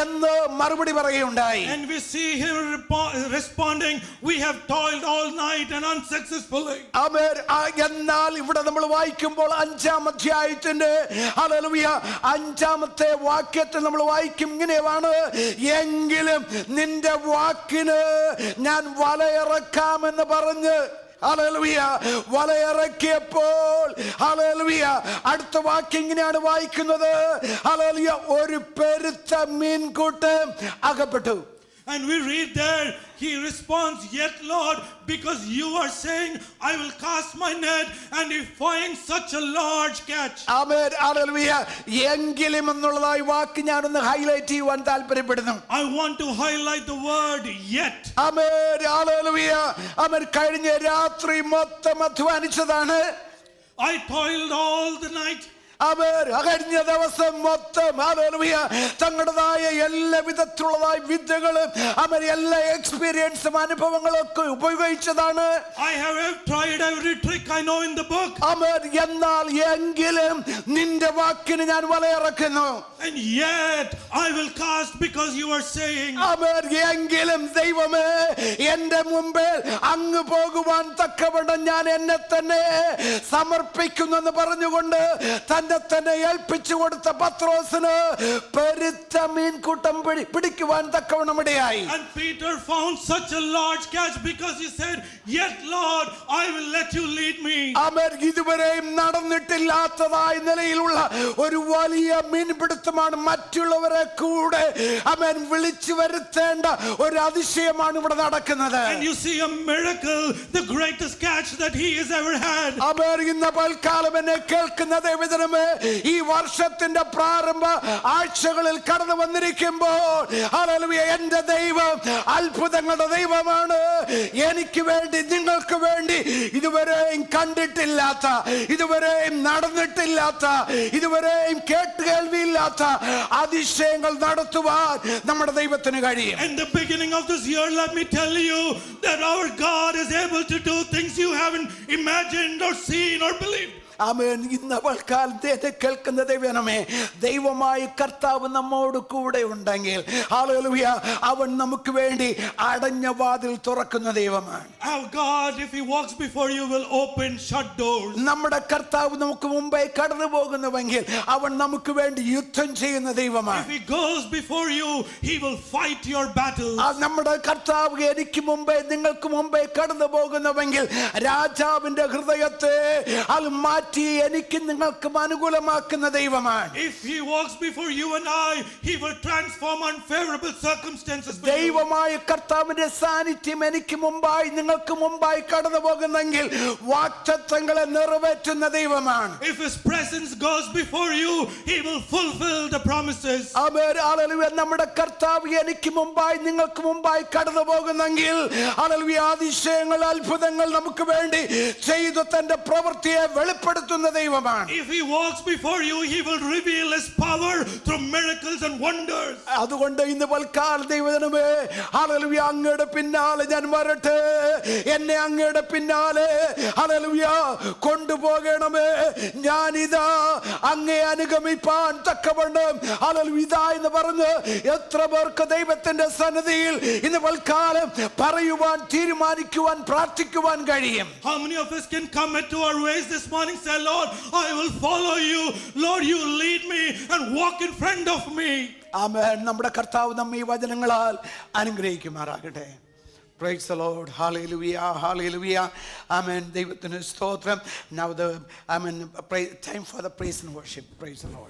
എന്ന് മറുപടി പറയുകയുണ്ടായി. And we see him responding, we have toiled all night and unsuccessfully. അവൻ എന്നാൽ ഇവിടെ നമ്മൾ വായിക്കുമ്പോൾ 5-ാം അധ്യായത്തിന്റെ ഹല്ലേലൂയ 5-ാമത്തെ വാക്യത്തിൽ നമ്മൾ വായിക്കും ഇങ്ങനെയാണ്, എങ്കിലും നിന്റെ വാക്കിന് ഞാൻ വലയിറക്കാമെന്ന് പറഞ്ഞ് ഹല്ലേലൂയ വലയിറക്കിയപ്പോൾ ഹല്ലേലൂയ അടുത്ത വാക്യം ഇങ്ങനെയാണ് വായിക്കുന്നത്. ഹല്ലേലൂയ ഒരു പെരുത്ത മീൻകൂട്ടം അകപ്പെട്ടു. And we read there, he responds, "Yet Lord, because you are saying, I will cast my net, and he finds such a large catch." Amen hallelujah എങ്കിലും എന്നുള്ളതായി വാക്ക് ഞാനൊന്ന് ഹൈലൈറ്റ് ചെയ്യുവാൻ താല്പര്യപ്പെടുന്നു. I want to highlight the word yet. ആമേൻ ഹല്ലേലൂയ ആമേൻ കഴിഞ്ഞ രാത്രി മൊത്തം അധ്വാനിച്ചതാണ്. I toiled all the night. അവർ കഴിഞ്ഞ ദിവസം മൊത്തം ഹല്ലേലൂയ തങ്ങളുടേതായ എല്ലാ വിധത്തിലുള്ളതായ വിദ്യകളും അവർ എല്ലാ എക്സ്പീരിയൻസും അനുഭവങ്ങളും ഒക്കെ ഉപയോഗിച്ചതാണ്. I have tried every trick I know in the book. അവർ എന്നാൽ എങ്കിലും നിന്റെ വാക്കിന് ഞാൻ വലയിറക്കുന്നു. And yet I will cast because you are saying. അവർ എങ്കിലും ദൈവമേ എന്റെ മുമ്പിൽ അങ്ങ് പോകുവാൻ തക്കവണ്ണം ഞാൻ എന്നെ തന്നെ സമർപ്പിക്കുന്നു എന്ന് പറഞ്ഞുകൊണ്ട് തന്നെ ഏൽപ്പിച്ചു കൊടുത്ത പത്രോസിന് പെരുത്ത മീൻകൂട്ടം പിടിക്കുവാൻ തക്കവണ്ണം ഇടയായി. And Peter found such a large catch because he said, "Yet Lord, I will let you lead me." ആമേൻ ഇതുവരെയും നടന്നിട്ടില്ലാത്തതായ നിലയിലുള്ള ഒരു വലിയ മീൻപിടുത്തമാണ്. മറ്റുള്ളവരെ കൂടെ ആമേൻ വിളിച്ചു വരുത്തേണ്ട ഒരു അതിശയമാണ് ഇവിടെ നടക്കുന്നത്. And you see a miracle, the greatest catch that he has ever had. ആമേൻ ഇന്ന് പൽക്കാലം എന്നെ കേൾക്കുന്ന ദൈവജനമേ ഈ വർഷത്തിന്റെ പ്രാരംഭ ആഴ്ചകളിൽ കടന്നു വന്നിരിക്കുമ്പോൾ ഹല്ലേലൂയ എന്റെ ദൈവം അത്ഭുതങ്ങളുടെ ദൈവമാണ്. എനിക്ക് വേണ്ടി നിങ്ങൾക്ക് വേണ്ടി ഇതുവരെയും കണ്ടിട്ടില്ലാത്ത ഇതുവരെയും നടന്നിട്ടില്ലാത്ത ഇതുവരെയും കേട്ടുകേൾവിയില്ലാത്ത അതിശയങ്ങൾ നടത്തുവാൻ നമ്മുടെ ദൈവത്തിന് കഴിയും. In the beginning of this year, let me tell you that our God is able to do things you haven't imagined or seen or believed. ആമേൻ ഇന്ന് കാലത്തെ കേൾക്കുന്ന ദൈവമേ ദൈവമായ കർത്താവ് നമ്മോട് കൂടെ ഉണ്ടെങ്കിൽ ഹല്ലേലൂയ അവൻ നമുക്ക് വേണ്ടി അടഞ്ഞ വാതിൽ തുറക്കുന്ന ദൈവമാണ്. Our God, if he walks before you, will open shut doors. നമ്മുടെ കർത്താവ് നമുക്ക് മുമ്പേ കടന്നു പോകുന്നുവെങ്കിൽ അവൻ നമുക്ക് വേണ്ടി യുദ്ധം ചെയ്യുന്ന ദൈവമാണ്. If he goes before you, he will fight your battles. നമ്മുടെ കർത്താവ് എനിക്ക് മുമ്പേ നിങ്ങൾക്ക് മുമ്പേ കടന്നു പോകുന്നുവെങ്കിൽ രാജാവിന്റെ ഹൃദയത്തെ അത് മാറ്റി എനിക്ക് നിങ്ങൾക്കും അനുകൂലമാക്കുന്ന ദൈവമാണ്. If he walks before you and I, he will transform unfavorable circumstances. ദൈവമായ കർത്താവിന്റെ സാന്നിധ്യം എനിക്ക് മുമ്പായി നിങ്ങൾക്ക് മുമ്പായി കടന്നു പോകുന്നെങ്കിൽ വാഗ്ദത്തങ്ങളെ നിറവേറ്റുന്ന ദൈവമാണ്. If his presence goes before you, he will fulfill the promises. Amen hallelujah നമ്മുടെ കർത്താവ് എനിക്ക് മുമ്പായി നിങ്ങൾക്ക് മുമ്പായി കടന്നു പോകുന്നെങ്കിൽ ഹല്ലേലൂയ അതിശയങ്ങൾ അത്ഭുതങ്ങൾ നമുക്ക് വേണ്ടി ചെയ്തു തന്റെ പ്രവൃത്തിയെ വെളിപ്പെടുത്തുന്ന ദൈവമാണ്. If he walks before you, he will reveal his power through miracles and wonders. അതുകൊണ്ട് ഇന്ന് പൽക്കാല ദൈവജനമേ ഹല്ലേലൂയ അങ്ങയുടെ പിന്നാലെ ഞാൻ വരട്ടെ, എന്നെ അങ്ങയുടെ പിന്നാലെ ഹല്ലേലൂയ കൊണ്ടുപോകണമേ, ഞാനിതാ അങ്ങയെ അനുഗമിപ്പാൻ തക്കവണ്ണം ഹല്ലേലൂയ ഇതാ എന്ന് പറഞ്ഞ് എത്ര പേർക്ക് ദൈവത്തിന്റെ സന്നിധിയിൽ ഇന്ന് പൽക്കാലം പറയുവാൻ തീരുമാനിക്കുവാൻ പ്രാർത്ഥിക്കുവാൻ കഴിയും? How many of us can commit to our ways this morning, say, Lord, I will follow you. Lord, you lead me and walk in front of me. ആമേൻ. നമ്മുടെ കർത്താവ് നമ്മെ ഈ വചനങ്ങളാൽ അനുഗ്രഹിക്കുമാറാകട്ടെ. Praise the Lord. Hallelujah. Hallelujah. Amen. ദൈവത്തിന് സ്തോത്രം. Now time for the praise and worship. Praise the Lord.